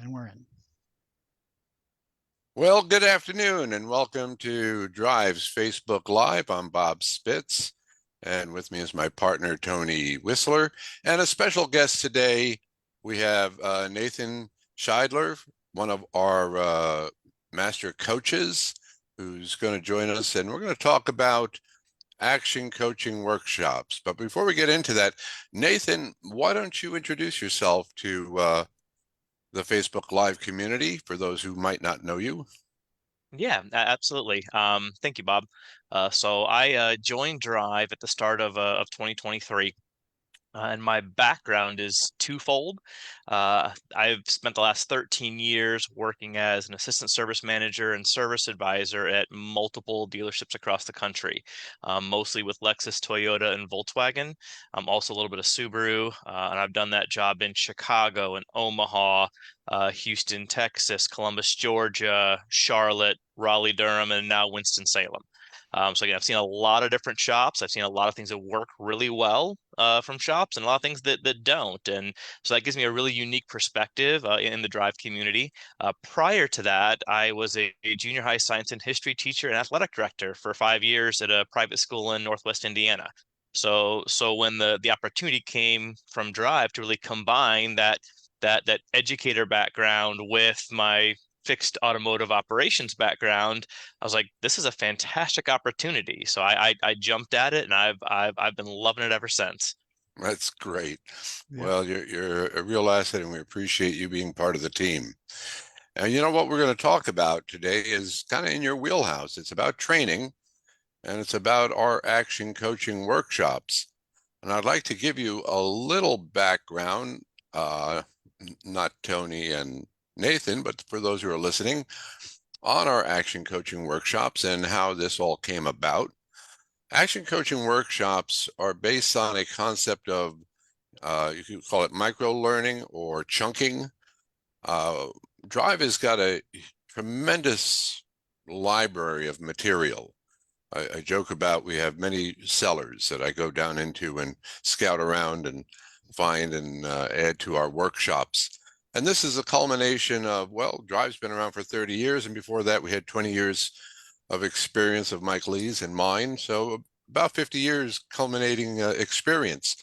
And we're in. Well, good afternoon and welcome to Drive's Facebook Live. I'm Bob Spitz, and with me is my partner, Tony Whistler. And a special guest today, we have Nathan Shidler, one of our master coaches, who's going to join us. And we're going to talk about action coaching workshops. But before we get into that, Nathan, why don't you introduce yourself to the Facebook Live community for those who might not know you? Yeah, absolutely. Thank you, Bob. So I joined Drive at the start of 2023. And my background is twofold. I've spent the last 13 years working as an assistant service manager and service advisor at multiple dealerships across the country, mostly with Lexus, Toyota, and Volkswagen. Also a little bit of Subaru, and I've done that job in Chicago and Omaha, Houston, Texas, Columbus, Georgia, Charlotte, Raleigh, Durham, and now Winston-Salem. So again, I've seen a lot of different shops. I've seen a lot of things that work really well from shops and a lot of things that don't. And so that gives me a really unique perspective in the Drive community. Prior to that, I was a junior high science and history teacher and athletic director for 5 years at a private school in Northwest Indiana. So when the opportunity came from Drive to really combine that educator background with my fixed automotive operations background, I was like, this is a fantastic opportunity. So I jumped at it, and I've been loving it ever since. That's great. Yep. Well, you're a real asset, and we appreciate you being part of the team. And you know what we're going to talk about today is kind of in your wheelhouse. It's about training, and it's about our action coaching workshops. And I'd like to give you a little background, not Tony and Nathan, but for those who are listening, on our action coaching workshops and how this all came about. Action coaching workshops are based on a concept of you could call it micro learning or chunking. Uh, Drive has got a tremendous library of material. I joke about we have many cellars that I go down into and scout around and find and add to our workshops. And this is a culmination of, well, Drive's been around for 30 years, and before that, we had 20 years of experience of Mike Lee's and mine. So about 50 years culminating experience.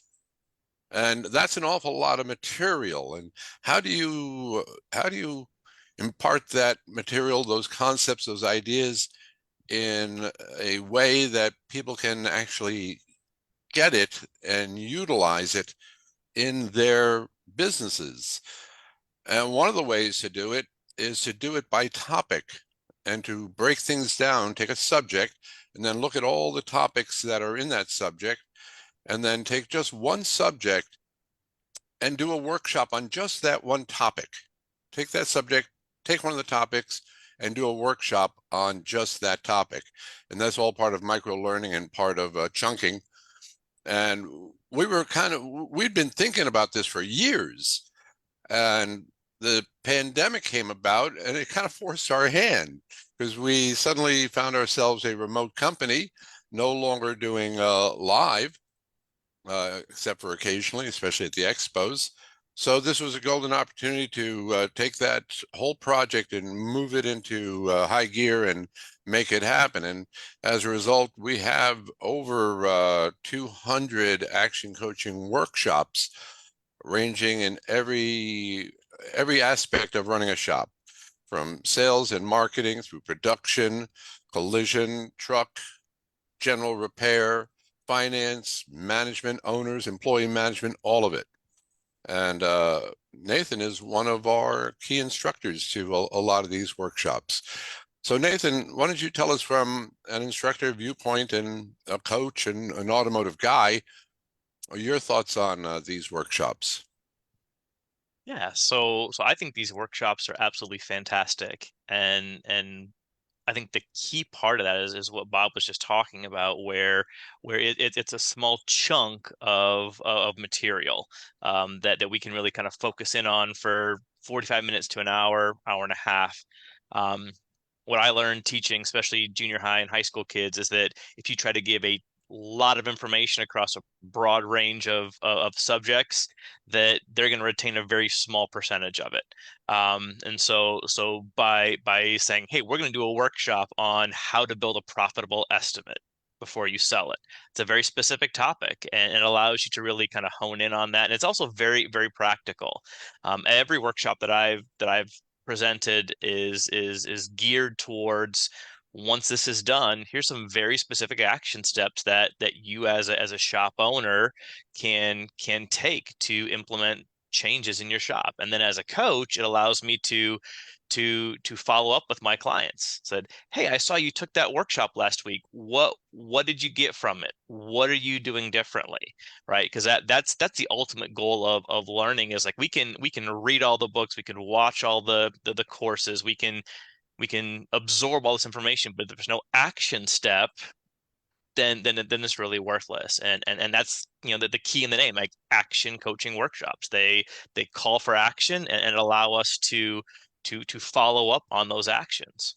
And that's an awful lot of material. And how do you impart that material, those concepts, those ideas in a way that people can actually get it and utilize it in their businesses? And one of the ways to do it is to do it by topic and to break things down, take a subject, and then look at all the topics that are in that subject, and then take just one subject and do a workshop on just that one topic. Take that subject, take one of the topics, and do a workshop on just that topic. And that's all part of micro learning and part of chunking. And we'd been thinking about this for years. And the pandemic came about and it kind of forced our hand because we suddenly found ourselves a remote company, no longer doing live, except for occasionally, especially at the expos. So this was a golden opportunity to take that whole project and move it into high gear and make it happen. And as a result, we have over 200 action coaching workshops ranging in every aspect of running a shop, from sales and marketing through production, collision, truck, general repair, finance, management, owners, employee management, all of it. And Nathan is one of our key instructors to a lot of these workshops. So Nathan, why don't you tell us from an instructor viewpoint and a coach and an automotive guy, your thoughts on these workshops? Yeah, so I think these workshops are absolutely fantastic, and I think the key part of that is what Bob was just talking about, where it's a small chunk of material that we can really kind of focus in on for 45 minutes to an hour, hour and a half. Um, what I learned teaching, especially junior high and high school kids, is that if you try to give a lot of information across a broad range of subjects, that they're going to retain a very small percentage of it. And so by saying, hey, we're going to do a workshop on how to build a profitable estimate before you sell it. It's a very specific topic, and it allows you to really kind of hone in on that. And it's also very, very practical. Every workshop that I've presented is geared towards, once this is done, here's some very specific action steps that you as a shop owner can take to implement changes in your shop. And then as a coach, it allows me to follow up with my clients. Said, hey, I saw you took that workshop last week. What did you get from it? What are you doing differently? Right? Because that's the ultimate goal of learning, is like we can read all the books, we can watch all the courses, we can absorb all this information, but if there's no action step, then it's really worthless. And that's, the key in the name, like action coaching workshops. They call for action, and allow us to follow up on those actions.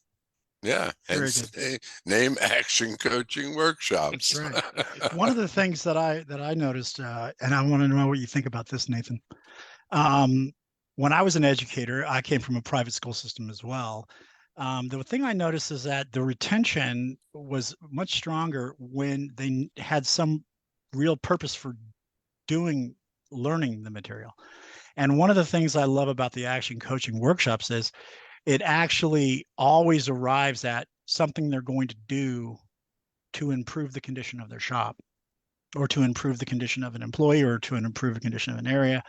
Yeah, Very hence good. name action coaching That's workshops. right. One of the things that I noticed, and I want to know what you think about this, Nathan. Um, when I was an educator, I came from a private school system as well. The thing I noticed is that the retention was much stronger when they had some real purpose for learning the material. And one of the things I love about the action coaching workshops is it actually always arrives at something they're going to do to improve the condition of their shop, or to improve the condition of an employee, or to improve the condition of an area.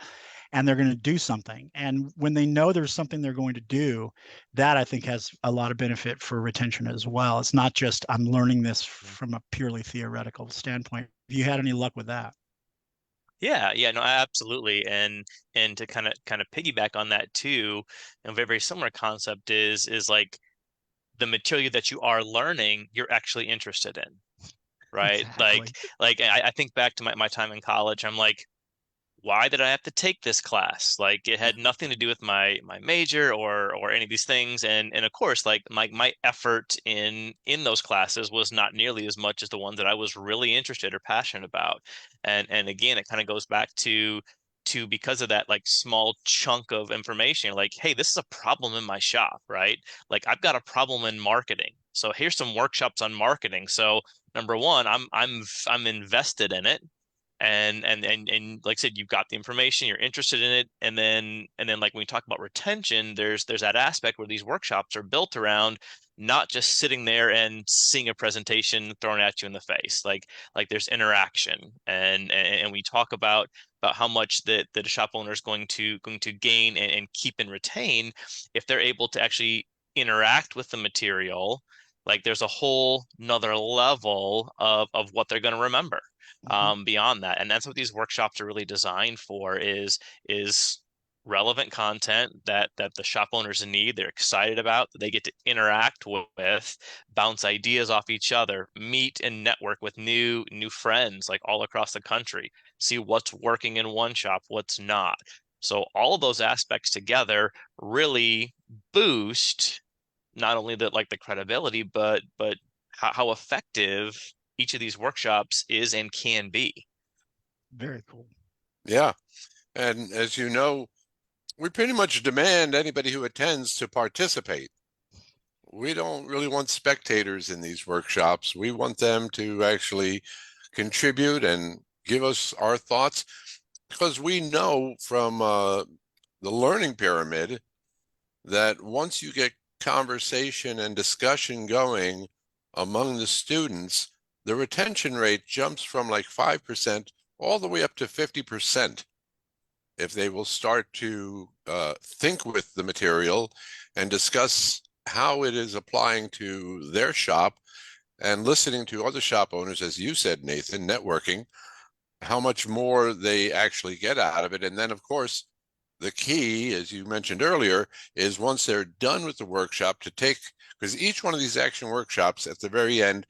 And they're going to do something. And when they know there's something they're going to do, that I think has a lot of benefit for retention as well. It's not just I'm learning this from a purely theoretical standpoint. Have you had any luck with that? Yeah, no, absolutely. And to kind of piggyback on that too, a very, very similar concept is like the material that you are learning, you're actually interested in, right? Like Exactly. like I think back to my time in college. I'm like, why did I have to take this class? Like, it had nothing to do with my major or any of these things. And of course, like my effort in those classes was not nearly as much as the ones that I was really interested or passionate about. And again, it kind of goes back to because of that like small chunk of information, like, hey, this is a problem in my shop, right? Like, I've got a problem in marketing. So here's some workshops on marketing. So number one, I'm invested in it, and like I said, you've got the information, you're interested in it. And then like when we talk about retention, there's that aspect where these workshops are built around not just sitting there and seeing a presentation thrown at you in the face. Like there's interaction, and we talk about how much that a shop owner is going to gain and keep and retain if they're able to actually interact with the material. Like, there's a whole nother level of what they're going to remember Mhm. beyond that. And that's what these workshops are really designed for, is relevant content that the shop owners need, they're excited about, that they get to interact with, bounce ideas off each other, meet and network with new friends like all across the country, see what's working in one shop, what's not. So all of those aspects together really boost not only the credibility, but how effective each of these workshops is and can be. Very cool. Yeah. And as you know, we pretty much demand anybody who attends to participate. We don't really want spectators in these workshops. We want them to actually contribute and give us our thoughts, because we know from the learning pyramid that once you get conversation and discussion going among the students, the retention rate jumps from like 5% all the way up to 50% if they will start to think with the material and discuss how it is applying to their shop, and listening to other shop owners, as you said, Nathan, networking, how much more they actually get out of it. And then, of course, the key, as you mentioned earlier, is once they're done with the workshop to take, because each one of these action workshops at the very end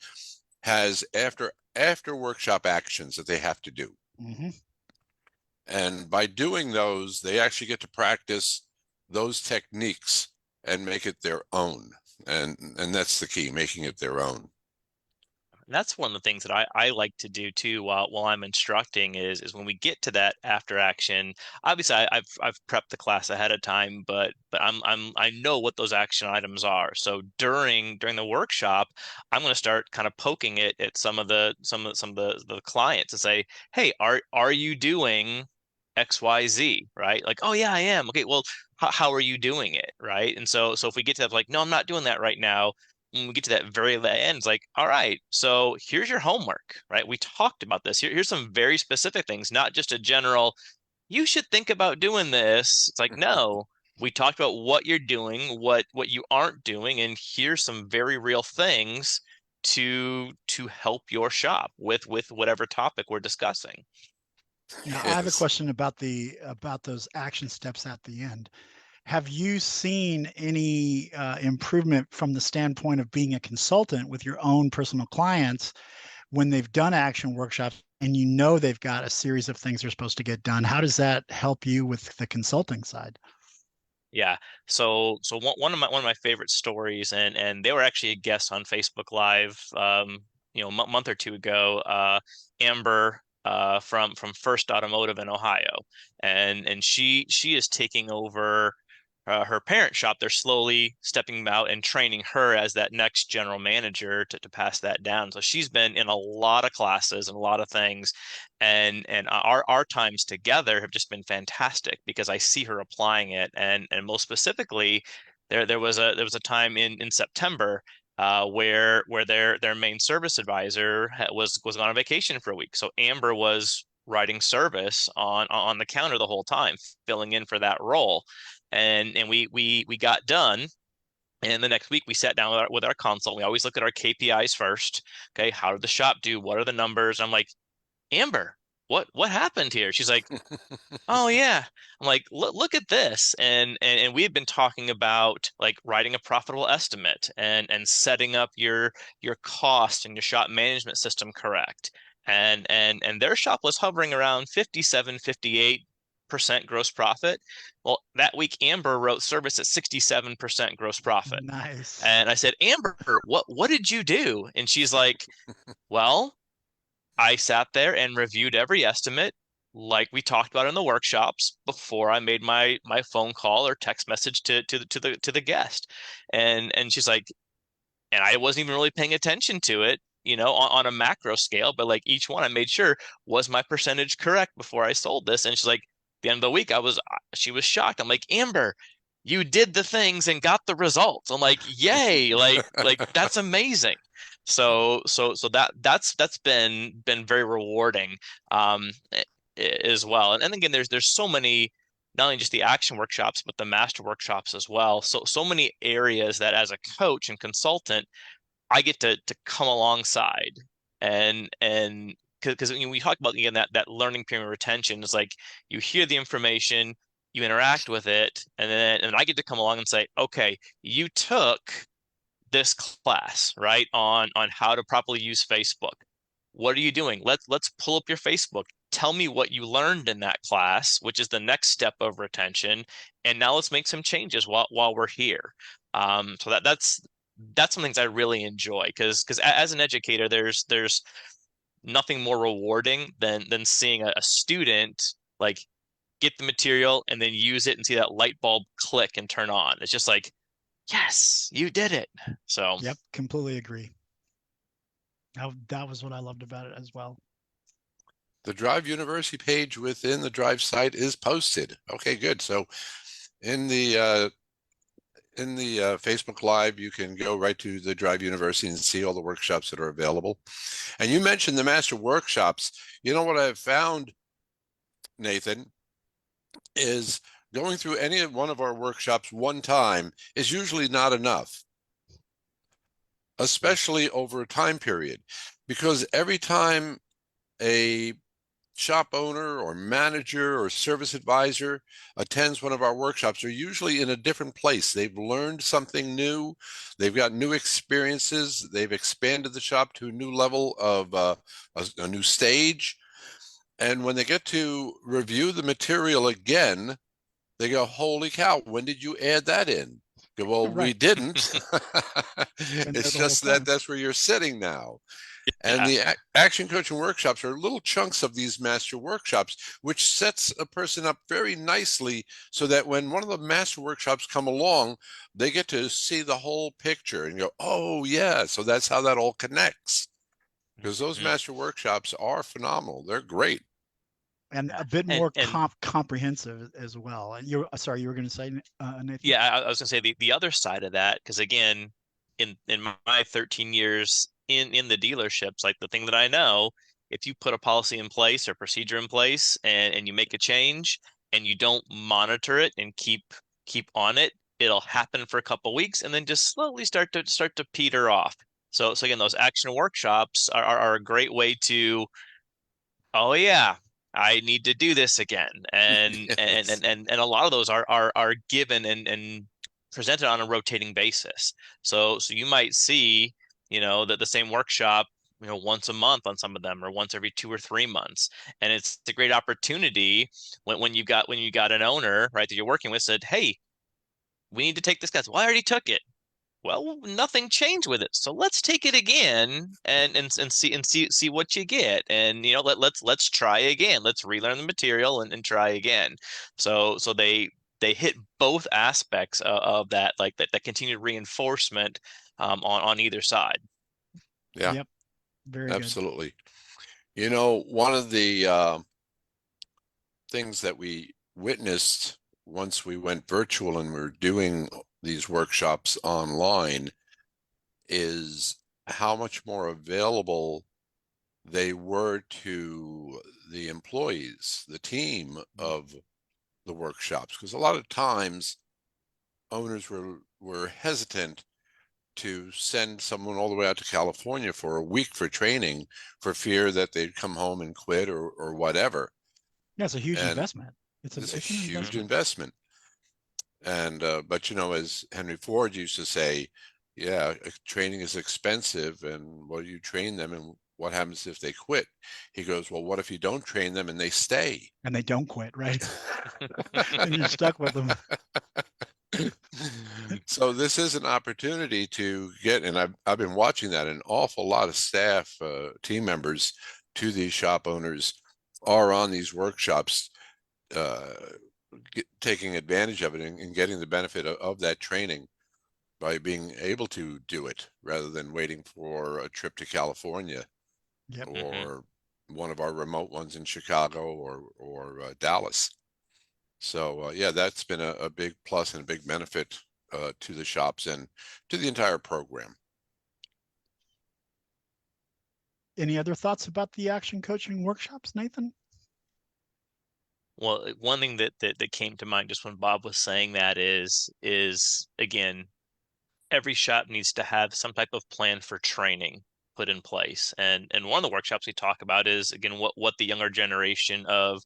has after workshop actions that they have to do. Hmm. And by doing those, they actually get to practice those techniques and make it their own. And that's the key, making it their own. that's one of the things that I like to do too while I'm instructing is when we get to that after action. Obviously, I've prepped the class ahead of time, but I know what those action items are. So during the workshop, I'm going to start kind of poking it at some of the clients and say, hey, are you doing XYZ, right? Like, oh yeah, I am. Okay, well, how are you doing it, right? And so if we get to that, like, no, I'm not doing that right now, when we get to that very end, it's like, all right, so here's your homework, right? We talked about this. Here's some very specific things, not just a general, you should think about doing this. It's like, no, we talked about what you're doing, what you aren't doing, and here's some very real things to help your shop with whatever topic we're discussing. Now, I have a Yes. question about those action steps at the end. Have you seen any improvement from the standpoint of being a consultant with your own personal clients when they've done action workshops and you know they've got a series of things they're supposed to get done? How does that help you with the consulting side? Yeah. So one of my favorite stories, and they were actually a guest on Facebook Live, month or two ago. Amber, from First Automotive in Ohio, and she is taking over her parent shop. They're slowly stepping out and training her as that next general manager to pass that down. So she's been in a lot of classes and a lot of things, and our times together have just been fantastic because I see her applying it, and most specifically, there was a time in September. Where their main service advisor was on a vacation for a week, so Amber was writing service on the counter the whole time, filling in for that role, and we got done. And the next week we sat down with our consult. We always look at our KPIs first. Okay, how did the shop do? What are the numbers? I'm like, Amber, what happened here? She's like, oh yeah. I'm like, look at this. And we had been talking about like writing a profitable estimate and setting up your cost and your shop management system correct. And their shop was hovering around 57, 58% gross profit. Well, that week Amber wrote service at 67% gross profit. Nice. And I said, Amber, what did you do? And she's like, well, I sat there and reviewed every estimate like we talked about in the workshops before I made my phone call or text message to the guest. And she's like, and I wasn't even really paying attention to it, on a macro scale, but like each one I made sure, was my percentage correct before I sold this. And she's like, the end of the week, she was shocked. I'm like, Amber, you did the things and got the results. I'm like, yay, like that's amazing. So that's been very rewarding, as well. And again, there's so many, not only just the action workshops, but the master workshops as well. So many areas that as a coach and consultant, I get to come alongside, and because we talk about, again, that learning pyramid retention is like, you hear the information, you interact with it, and I get to come along and say, okay, you took this class, right, on how to properly use Facebook. What are you doing? Let's pull up your Facebook. Tell me what you learned in that class, which is the next step of retention. And now let's make some changes while we're here. So that's some things I really enjoy, because as an educator, there's nothing more rewarding than seeing a student like get the material and then use it and see that light bulb click and turn on. It's just like, yes, you did it. So Yep, completely agree. That was what I loved about it as well. The Drive University page within the Drive site is posted. Okay, good. So in the Facebook Live, you can go right to the Drive University and see all the workshops that are available. And you mentioned the master workshops. You know what I've found, Nathan, is going through any one of our workshops one time is usually not enough, especially over a time period, because every time a shop owner or manager or service advisor attends one of our workshops, are usually in a different place. They've learned something new. They've got new experiences. They've expanded the shop to a new level of a new stage. And when they get to review the material again, they go, holy cow, when did you add that in? Go, well, we Right. didn't. Been there It's the whole just that time. that's where you're sitting now. And Yeah. the action coaching workshops are little chunks of these master workshops, which sets a person up very nicely so that when one of the master workshops come along, they get to see the whole picture and go, oh, yeah, so that's how that all connects. Because those Mhm. master workshops are phenomenal. They're great. And Yeah. a bit And more comprehensive as well. You're sorry, you were going to say, Nathan? yeah, I was gonna say the other side of that, because again, in my 13 years in the dealerships, like the thing that I know, if you put a policy in place or procedure in place and you make a change and you don't monitor it and keep on it, it'll happen for a couple weeks and then just slowly start to peter off. So again, those action workshops are a great way to, oh yeah, I need to do this again. Yes. And a lot of those are given and presented on a rotating basis. So you might see, that the same workshop, once a month on some of them, or once every 2 or 3 months. And it's a great opportunity when you got an owner, right, that you're working with said, hey, we need to take this class. Well, I already took it. Well, nothing changed with it, so let's take it again and see what you get, and let's try again. Let's relearn the material and try again. So they hit both aspects of that, like that continued reinforcement on either side. Yeah, Yep, very good. absolutely. One of the things that we witnessed once we went virtual and we're doing these workshops online is how much more available they were to the employees, the team of the workshops. Because a lot of times owners were hesitant to send someone all the way out to California for a week for training for fear that they'd come home and quit or whatever. Yeah, it's a huge And investment. it's a It's an huge investment. investment. And but as Henry Ford used to say, yeah, training is expensive, and what do you train them, and what happens if they quit? He goes, well, what if you don't train them and they stay? And they don't quit, right? Then you're stuck with them. So this is an opportunity to get, and I've been watching that an awful lot of staff, team members to these shop owners are on these workshops, uh, taking advantage of it and getting the benefit of that training by being able to do it rather than waiting for a trip to California Yep. Hmm. or one of our remote ones in Chicago or Dallas. So yeah, that's been a big plus and a big benefit to the shops and to the entire program. Any other thoughts about the action coaching workshops, Nathan? Well, one thing that came to mind just when Bob was saying that is again, every shop needs to have some type of plan for training put in place. And one of the workshops we talk about is again what the younger generation of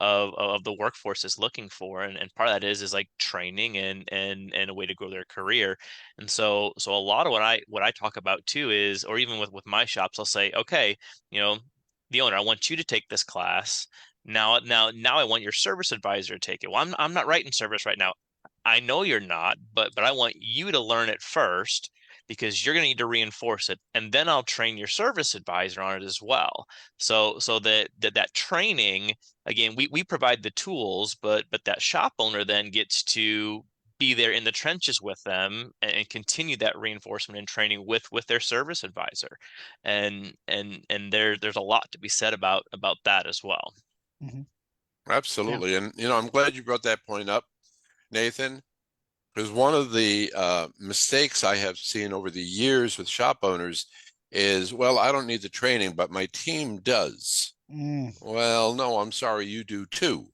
the workforce is looking for. And part of that is like training and a way to grow their career. And so a lot of what I talk about too is, or even with my shops, I'll say, okay, you know, the owner, I want you to take this class. Now I want your service advisor to take it. Well, I'm not writing service right now. I know you're not, but I want you to learn it first because you're going to need to reinforce it, and then I'll train your service advisor on it as well. So that training, again, we provide the tools, but that shop owner then gets to be there in the trenches with them and continue that reinforcement and training with their service advisor, and there's a lot to be said about that as well. Hmm. Yeah. Absolutely. And I'm glad you brought that point up, Nathan, because one of the mistakes I have seen over the years with shop owners is, well, I don't need the training, but my team does. Mm, Well, no, I'm sorry, you do too.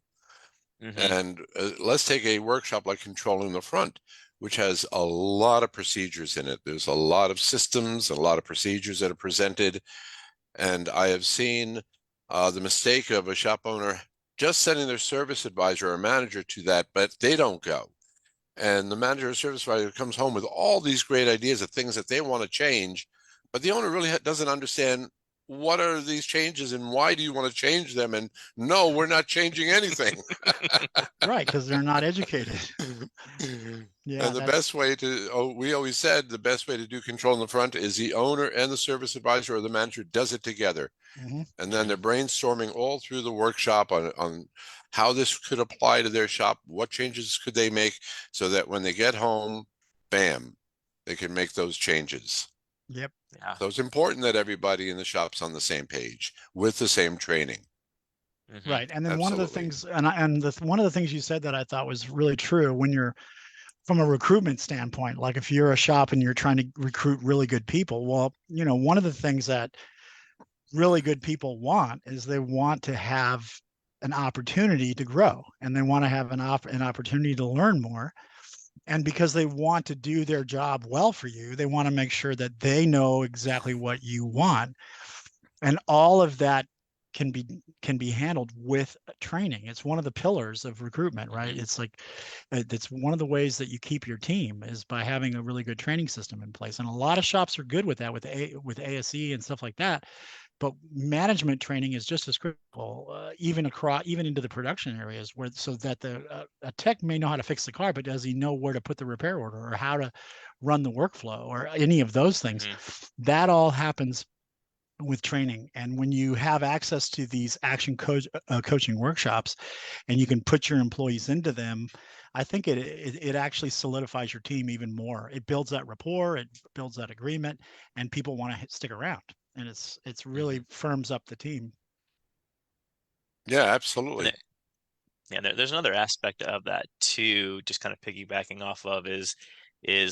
Hmm. And let's take a workshop like Controlling the Front, which has a lot of procedures in it. There's a lot of systems, a lot of procedures that are presented. And I have seen the mistake of a shop owner just sending their service advisor or manager to that, but they don't go. And the manager or service advisor comes home with all these great ideas of things that they want to change, but the owner really doesn't understand what are these changes and why do you want to change them? And no, we're not changing anything. Right, because they're not educated. Yeah, And the best way to, we always said the best way to do control in the front is the owner and the service advisor or the manager does it together. hmm And then they're brainstorming all through the workshop on how this could apply to their shop, what changes could they make so that when they get home, bam, they can make those changes. Yep. Yeah. So it's important that everybody in the shop's on the same page with the same training. Right. And then one of the Absolutely. things, one of the things you said that I thought was really true when you're from a recruitment standpoint, like if you're a shop and you're trying to recruit really good people, well, one of the things that really good people want is they want to have an opportunity to grow and they want to have an opportunity to learn more. And because they want to do their job well for you, they want to make sure that they know exactly what you want. And all of that can be handled with training. It's one of the pillars of recruitment, right? It's like it's one of the ways that you keep your team is by having a really good training system in place. And a lot of shops are good with that with ASE and stuff like that. But management training is just as critical, even into the production areas, where so that a tech may know how to fix the car, but does he know where to put the repair order or how to run the workflow or any of those things? That all happens with training. And when you have access to these coaching workshops and you can put your employees into them, I think it actually solidifies your team even more. It builds that rapport, it builds that agreement, and people want to stick around. And it's really firms up the team. Yeah, And absolutely. there's another aspect of that too, just kind of piggybacking off of is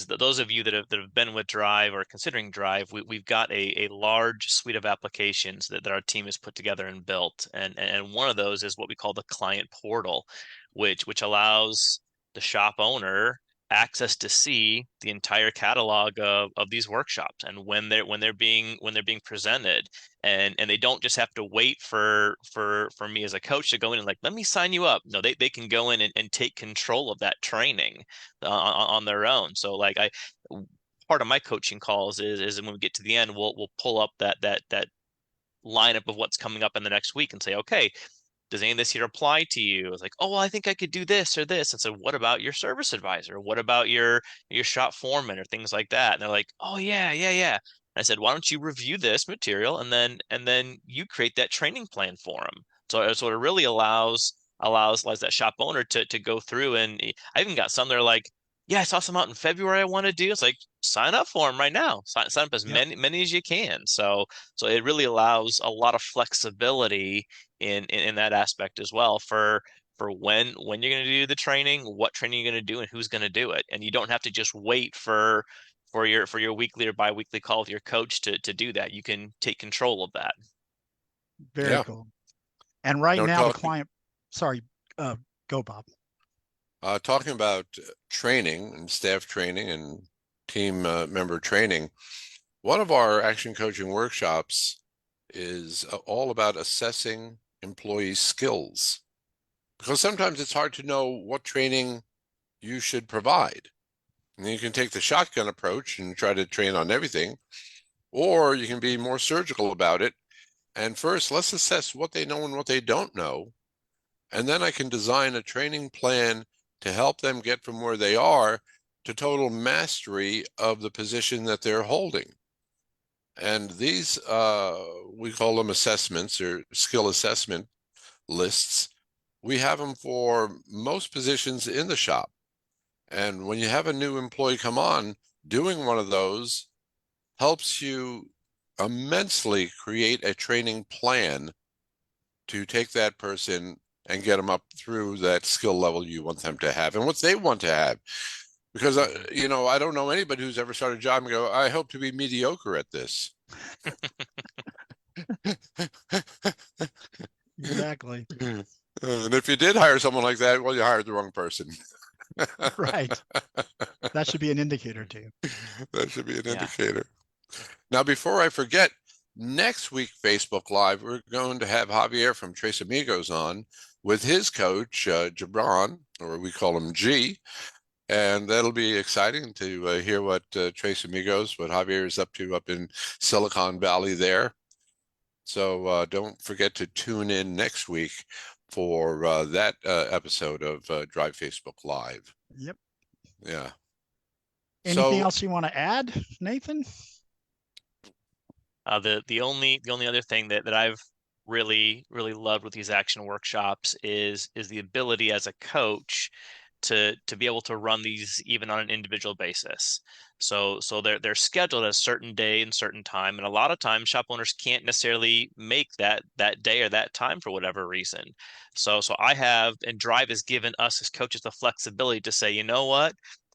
that those of you that have been with Drive or considering Drive, we've got a large suite of applications that our team has put together and built. And one of those is what we call the client portal, which allows the shop owner access to see the entire catalog of these workshops and when they're being presented, and they don't just have to wait for me as a coach to go in and like, let me sign you up. No, they can go in and take control of that training on their own. So like part of my coaching calls is when we get to the end, we'll pull up that lineup of what's coming up in the next week and say, okay, does any of this here apply to you? It's like, oh, well, I think I could do this or this. And so what about your service advisor? What about your shop foreman or things like that? And they're like, oh yeah, yeah, yeah. And I said, why don't you review this material and then you create that training plan for them. So it really allows that shop owner to go through, and I even got some that are like, yeah, I saw some out in February I want to do. It's like, sign up for them right now. Sign up as Yep. many as you can. So it really allows a lot of flexibility in that aspect as well for when you're going to do the training, what training you're going to do, and who's going to do it. And you don't have to just wait for your weekly or biweekly call with your coach to do that. You can take control of that. Very Yeah. cool. And right No, now the talking client, sorry, go Bob. talking about training and staff training and team member training. One of our action coaching workshops is all about assessing employee skills because sometimes it's hard to know what training you should provide. And you can take the shotgun approach and try to train on everything, or you can be more surgical about it. And first, let's assess what they know and what they don't know. And then I can design a training plan to help them get from where they are to total mastery of the position that they're holding. And these, we call them assessments or skill assessment lists. We have them for most positions in the shop. And when you have a new employee come on, doing one of those helps you immensely create a training plan to take that person and get them up through that skill level you want them to have and what they want to have. Because, I don't know anybody who's ever started a job and go, I hope to be mediocre at this. Exactly. And if you did hire someone like that, well, you hired the wrong person. Right. That should be an indicator too. That should be an Yeah. indicator. Now, before I forget, next week, Facebook Live, we're going to have Javier from Tres Amigos on with his coach, Gibran, or we call him G. And that'll be exciting to hear what Tres Amigos, what Javier is up to up in Silicon Valley there. So don't forget to tune in next week for that episode of Drive Facebook Live. Yep. Yeah. Anything So else you want to add, Nathan? The only other thing that I've really loved with these action workshops is the ability as a coach to be able to run these even on an individual basis. So they're scheduled at a certain day and certain time, and a lot of times shop owners can't necessarily make that day or that time for whatever reason. So I have, and Drive has given us as coaches the flexibility to say, you know what,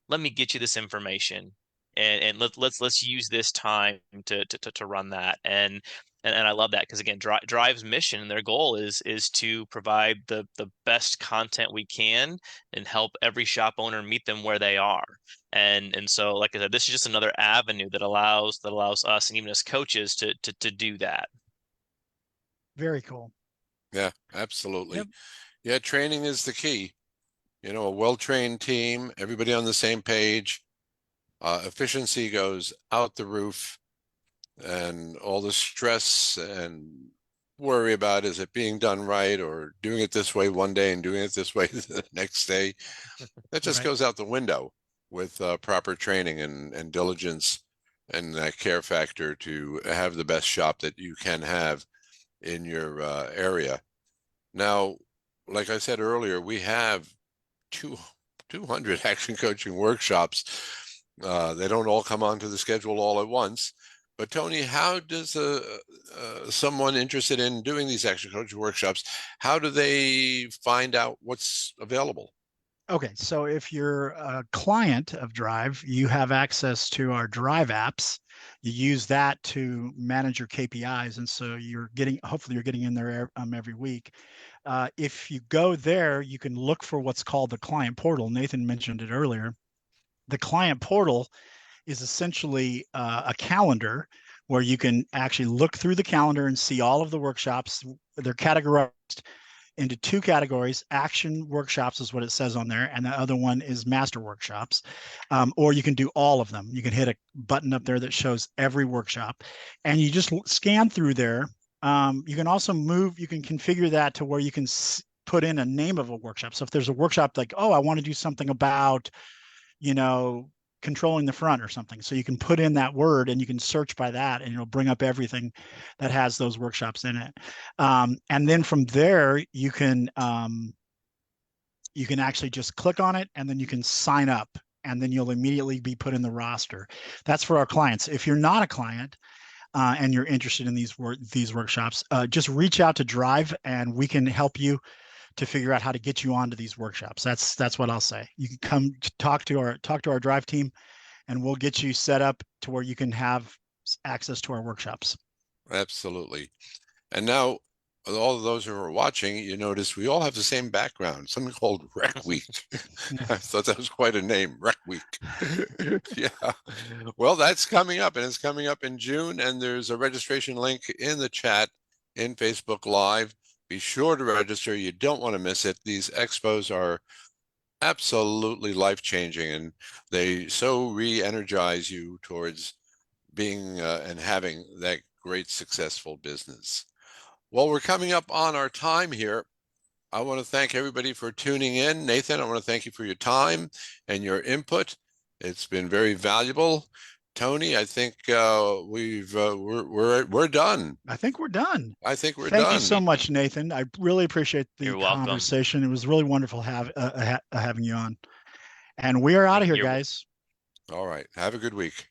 let me get you this information, and let's use this time to run that. And I love that because again, Drive's mission and their goal is to provide the best content we can and help every shop owner meet them where they are. And so, like I said, this is just another avenue that allows us and even as coaches to do that. Very cool. yeah, Yep. absolutely. Yeah, training is the key. A well-trained team, everybody on the same page, efficiency goes out the roof, and all the stress and worry about is it being done right or doing it this way one day and doing it this way the next day. That just Right. goes out the window with proper training and diligence and that care factor to have the best shop that you can have in your area. Now, like I said earlier, we have two, 200 action coaching workshops. They don't all come onto the schedule all at once. But Tony, how does someone interested in doing these action coaching workshops, how do they find out what's available? Okay, so if you're a client of Drive, you have access to our Drive apps. You use that to manage your KPIs, and so hopefully you're getting in there every week. If you go there, you can look for what's called the client portal. Nathan mentioned it earlier. The client portal is essentially a calendar where you can actually look through the calendar and see all of the workshops. They're categorized into two categories. Action workshops is what it says on there, and the other one is master workshops. Or you can do all of them. You can hit a button up there that shows every workshop, and you just scan through there. You can also you can configure that to where you can put in a name of a workshop. So if there's a workshop like, oh, I want to do something about, you know, controlling the front or something. So you can put in that word and you can search by that, and it'll bring up everything that has those workshops in it. And then from there, you can actually just click on it, and then you can sign up, and then you'll immediately be put in the roster. That's for our clients. If you're not a client, and you're interested in these workshops, just reach out to Drive, and we can help you to figure out how to get you onto these workshops. That's what I'll say. You can come talk to our Drive team, and we'll get you set up to where you can have access to our workshops. Absolutely. And now, all of those who are watching, you notice we all have the same background, something called Rec Week. I thought that was quite a name, Rec Week. Yeah. Well, that's coming up, and it's coming up in June, and there's a registration link in the chat in Facebook Live. Be sure to register. You don't want to miss it. These expos are absolutely life-changing, and they so re-energize you towards being and having that great successful business. Well, we're coming up on our time here. I want to thank everybody for tuning in. Nathan, I want to thank you for your time and your input. It's been very valuable. Tony, I think we're done. I think we're done. I think we're Thank you done. so much, Nathan. I really appreciate the You're welcome. conversation. It was really wonderful having you on. And we are out of here, You're guys. All right. Have a good week.